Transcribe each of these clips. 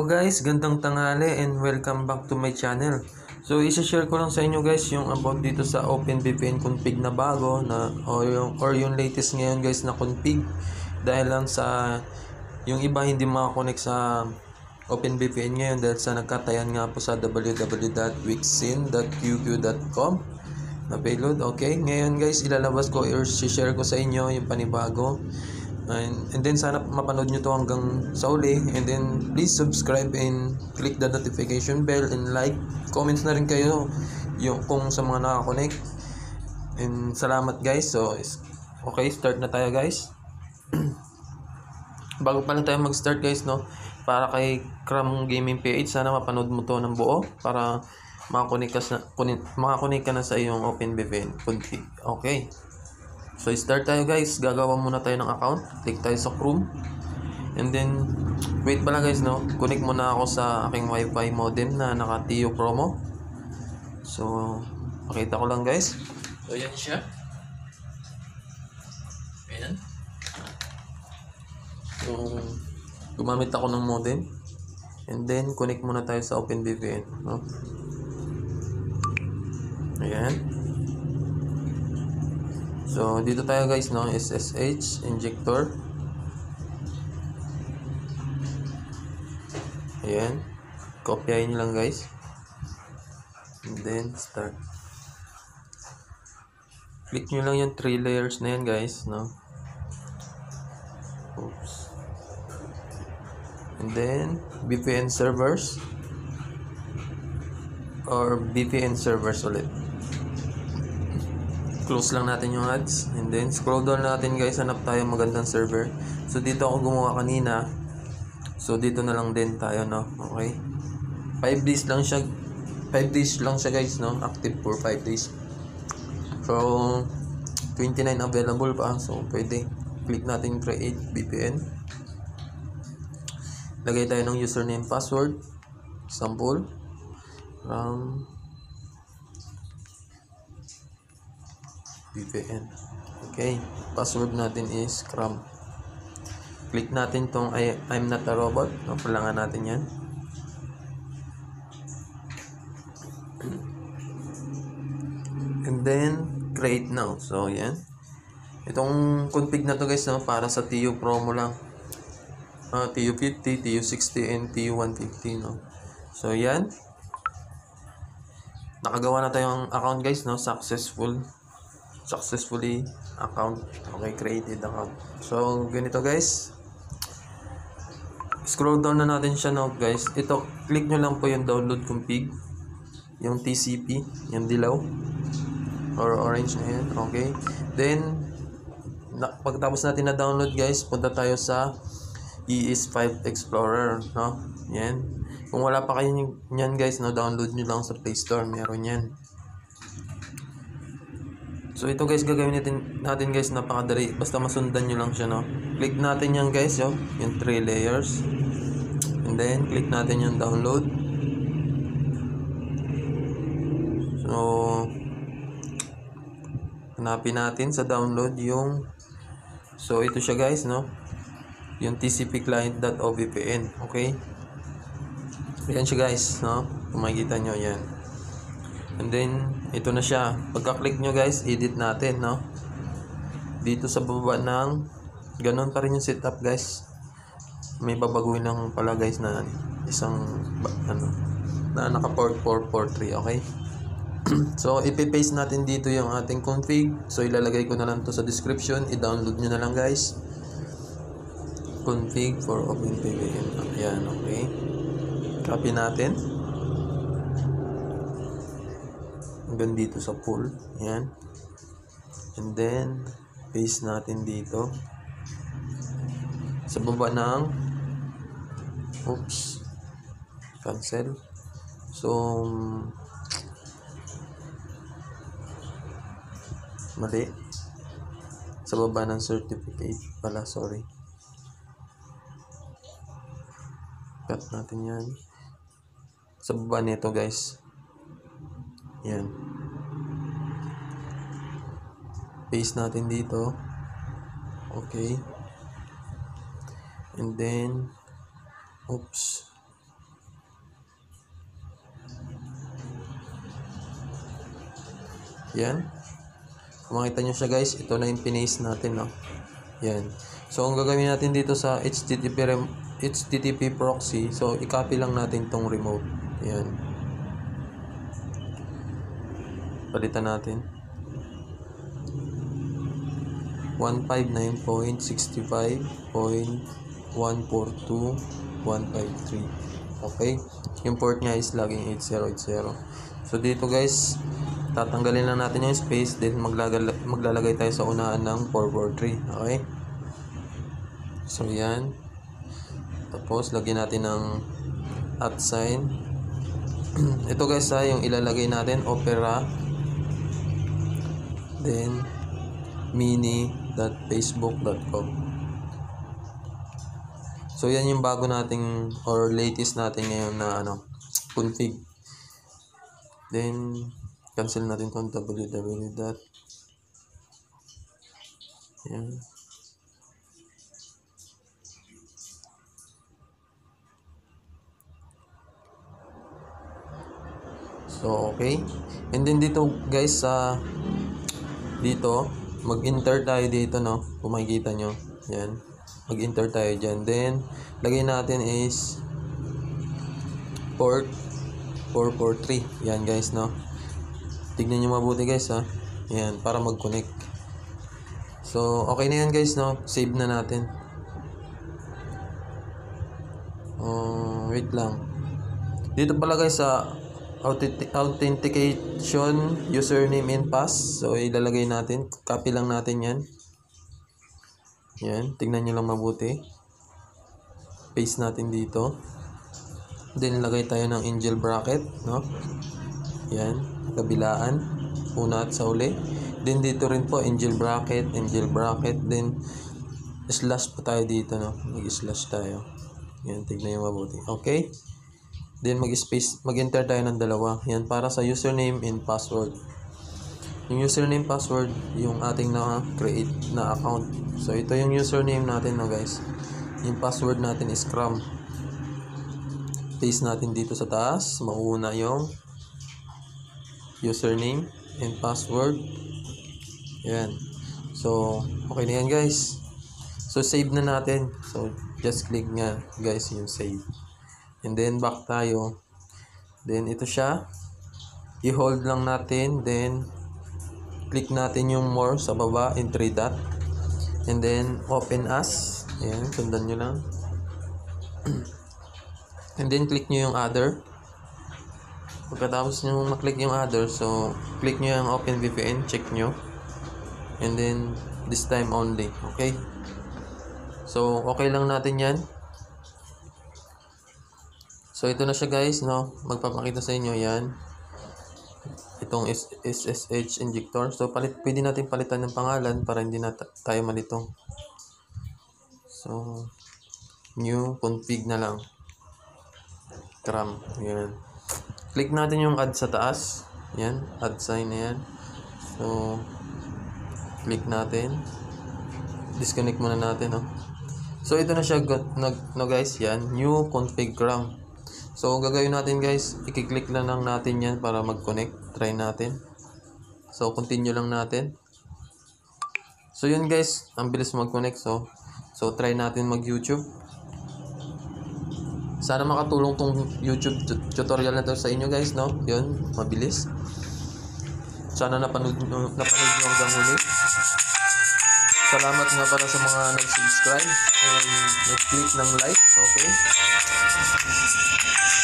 Hello guys, gandang tanghali and welcome back to my channel. So isa-share ko lang sa inyo guys yung about dito sa OpenVPN config na bago na or yung latest ngayon guys na config. Dahil lang sa yung iba hindi makakonect sa OpenVPN ngayon dahil sa nagkatayan nga po sa www.wixin.qq.com na payload. Okay, ngayon guys ilalabas ko or share ko sa inyo yung panibago. And then sana mapanood nyo to hanggang sa uli, and then please subscribe and click the notification bell and like, comments na rin kayo yung kung sa mga nakakonect, and salamat guys. So okay, start na tayo guys. Bago pa lang tayo mag start guys, no, para kay Cram Gaming PH, sana mapanood mo to ng buo para makakonect ka na sa iyong OpenVPN config. Okay, so start tayo guys. Gagawa muna tayo ng account. Click tayo sa Chrome. And then wait pala guys, no. Connect muna ako sa aking Wi-Fi modem na naka TIO promo. So pakita ko lang guys. So yan siya. Ayan. So gumamit ako ng modem. And then connect muna tayo sa OpenVPN, no. Ayan. So dito tayo guys, no, SSH injector. Ayan, kopyahin nyo lang guys, and then start. Click nyo lang yung 3 layers na yan guys, no. Oops. And then VPN servers or VPN servers ulit. Close lang natin yung ads, and then scroll down natin guys, hanap tayo magandang server. So dito ako gumawa kanina, so dito na lang din tayo, no. Okay, 5 days lang siya guys, no, active for 5 days. So 29 available pa, so pwede. Click natin create VPN, lagay tayo ng username, password, example VPN. Okay, password natin is Cram. Click natin tong I'm not a robot, no, kailangan natin yan. And then create now. So yan, itong config na to guys, no, para sa TIO promo lang, TIO 50, TIO 60 and TIO 150, no. So yan, nakagawa na tayong account guys, no. Successfully account. Okay, created account. So ganito guys, scroll down na natin siya now guys. Ito, click nyo lang po yung download config, yung TCP, yung dilaw or orange na yan. Okay, then pagkatapos natin na download guys, punta tayo sa ES5 Explorer, no. Yan, kung wala pa kayo yan guys, no, download nyo lang sa Play Store, meron yan. So ito guys, gagawin natin guys, napakadali, basta masundan nyo lang siya, no. Click natin yan guys, yung 3 layers, and then click natin yung download. So hanapin natin sa download yung, so ito siya guys, no, yung TCP client.ovpn. Okay, yan siya guys, no, kung makikita nyo yan. And then ito na siya. Pagka-click nyo guys, edit natin, no. Dito sa baba ng ganun pa rin yung setup guys. May babaguhin lang pala guys na isang na naka-port 443. Okay. So ipi-paste natin dito yung ating config. So ilalagay ko na lang to sa description. I-download nyo na lang guys. Config for OpenVPN. Ayan, okay. Copy natin hanggang dito sa pool. Yan. And then paste natin dito sa baba ng cancel. So mali, sa baba ng certificate pala, sorry. Cut natin yan sa baba nito guys. Yan, paste natin dito. Okay, and then Yan. Kung makita nyo siya guys, ito na yung pinaste natin, no? Yan. So, ang gagawin natin dito sa HTTP proxy, so, i-copy lang natin tong remote. Yan. Palitan natin. 159.65.142.153. Okay? Yung port niya is laging 8080. So, dito guys, tatanggalin lang natin yung space, then maglalagay tayo sa unahan ng 443. Okay? So, yan. Tapos, lagyan natin ng @ sign. Ito guys yung ilalagay natin, Opera. Then, mini.facebook.com. So, yan yung bago nating or latest natin ngayon na config. Then, cancel natin itong www. Yan. So, okay. And then dito guys, dito, mag-enter tayo dito, no? Kung makikita nyo. Yan. Mag-enter tayo dyan. Then, lagay natin is port 443. Yan guys, no? Tignan nyo mabuti guys, ha? Yan, para mag-connect. So, okay na yan guys, no? Save na natin. Wait lang. Dito pala guys sa authentication, username and pass. So, ilalagay natin. Copy lang natin yan. Yan. Tignan nyo lang mabuti. Paste natin dito. Then, lagay tayo ng angel bracket. No? Yan. Kabilaan. Una at sa uli. Then, dito rin po, angel bracket. Then, slash po tayo dito. No? Mag-slash tayo. Yan. Tignan nyo mabuti. Okay? Then mag-enter tayo ng dalawa. Yan para sa username and password. Yung username password, yung ating na-create na account. So ito yung username natin, no guys. Yung password natin is Scrum. Paste natin dito sa taas. Mauna yung username and password. Yan. So okay na yan guys. So save na natin. So just click nga guys yung save. And then, back tayo. Then, ito siya. I-hold lang natin. Then, click natin yung more sa baba in 3 dot. And then, open as. Ayan, sundan nyo lang. And then, click nyo yung other. Pagkatapos nyo maklik yung other, so, click nyo yung open VPN. Check nyo. And then, this time only. Okay? So, okay lang natin yan. So, ito na siya guys, no? Magpapakita sa inyo yan. Itong SSH injector. So, pwede natin palitan ng pangalan para hindi na tayo malito. So, new config na lang. Cram. Yan. Click natin yung add sa taas. Yan. Add sign na yan. So, click natin. Disconnect muna natin, no? So, ito na siya, no guys, yan. New config cram. So, gagawin natin guys, i-click lang natin yan para mag-connect. Try natin. So, continue lang natin. So, yun guys, ang bilis mag-connect. So, try natin mag-YouTube. Sana makatulong tong YouTube tutorial na to sa inyo guys, no? Yun, mabilis. Sana napanood nyo hanggang huli. Salamat nga pala sa mga nag-subscribe and nag-click ng like. Okay?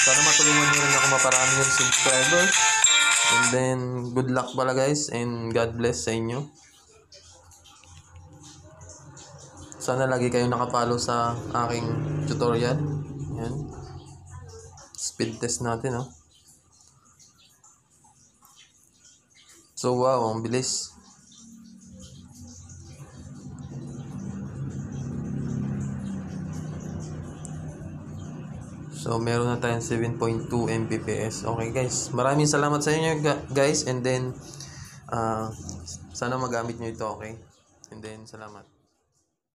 Sana matulungan nyo rin ako maparami yung subscribers. And then, good luck pala guys. And God bless sa inyo. Sana lagi kayong nakapalo sa aking tutorial. Yan. Speed test natin, oh. So, wow. Ang bilis. So, meron na tayong 7.2 Mbps. Okay, guys. Maraming salamat sa inyo, guys. And then, sana magamit nyo ito, okay? And then, salamat.